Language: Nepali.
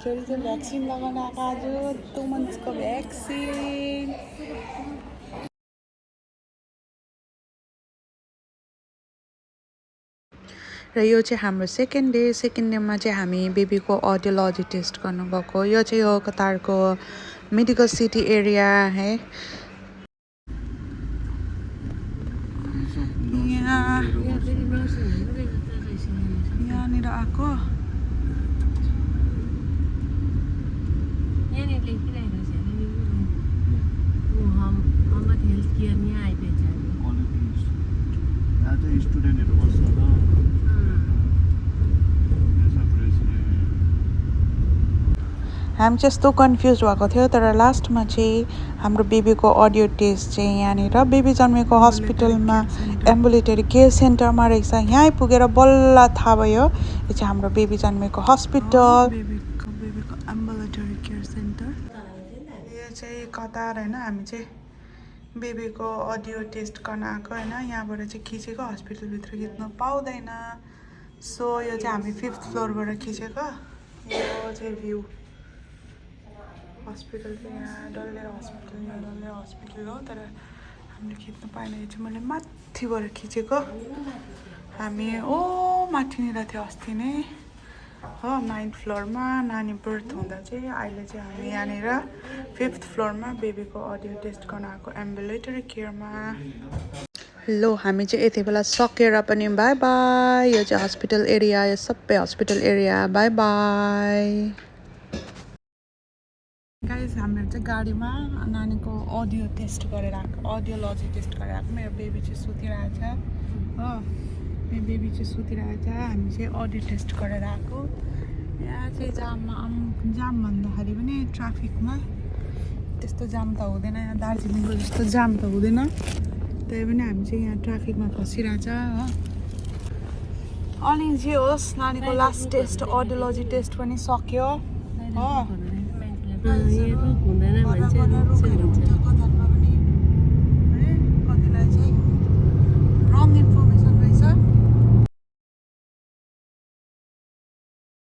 चोरी चाहिँ भ्याक्सिन लगाउन आएको आज 2 मन्थ्सको भ्याक्सिन। र यो चाहिँ हाम्रो सेकेन्ड डेमा चाहिँ हामी बेबीको अडियोलोजी टेस्ट गर्नु गएको। यो चाहिँ हो कतारको मेडिकल सिटी एरिया है। यहाँनिर आएको हामी चाहिँ यस्तो कन्फ्युज भएको थियो, तर लास्टमा चाहिँ हाम्रो बेबीको अडियो टेस्ट चाहिँ यहाँनिर बेबी जन्मेको हस्पिटलमा एम्बुलेटरी केयर सेन्टरमा रहेछ। यहाँ आइपुगेर बल्ल थाहा भयो यो चाहिँ हाम्रो बेबी जन्मेको हस्पिटल, बेबीको एम्बुलेटरी केयर सेन्टर। यो चाहिँ कतार होइन। हामी चाहिँ बेबीको अडियो टेस्ट गर्न आएको होइन। यहाँबाट चाहिँ खिचेको, हस्पिटलभित्र खिच्नु पाउँदैन। सो यो चाहिँ हामी 5th फ्लोरबाट खिचेको। यो चाहिँ भ्यू हस्पिटल चाहिँ यहाँ डल्ले हस्पिटल हो, तर हामीले खिच्नु पाएन। यो चाहिँ मैले माथिबाट खिचेको। हामी माथिनिर थियो अस्ति नै हो 9th फ्लोरमा नानी बर्थ हुँदा चाहिँ। अहिले चाहिँ हामी यहाँनिर 5th फ्लोरमा बेबीको अडियो टेस्ट गर्न आएको एम्बुलेटरी केयरमा। लो हामी चाहिँ यति बेला सकेर पनि बाई बाई। यो चाहिँ हस्पिटल एरिया, यो सबै hospital area. By by guys. हामीहरू चाहिँ गाडीमा नानीको अडियो टेस्ट गरेर आएको, अडियोलोजी टेस्ट गरेर आएको। मेरो बेबी चाहिँ सुतिरहेछ हो, मेरो बेबी चाहिँ सुतिरहेछ। हामी चाहिँ अडियो टेस्ट गरेर आएको। यहाँ चाहिँ जाम भन्दाखेरि पनि ट्राफिकमा त्यस्तो जाम त हुँदैन, यहाँ दार्जिलिङको जस्तो जाम त हुँदैन। तै पनि हामी चाहिँ यहाँ ट्राफिकमा फसिरहेछ हो। अनि जे होस् नानीको लास्ट टेस्ट अडियोलोजी टेस्ट पनि सक्यो हो।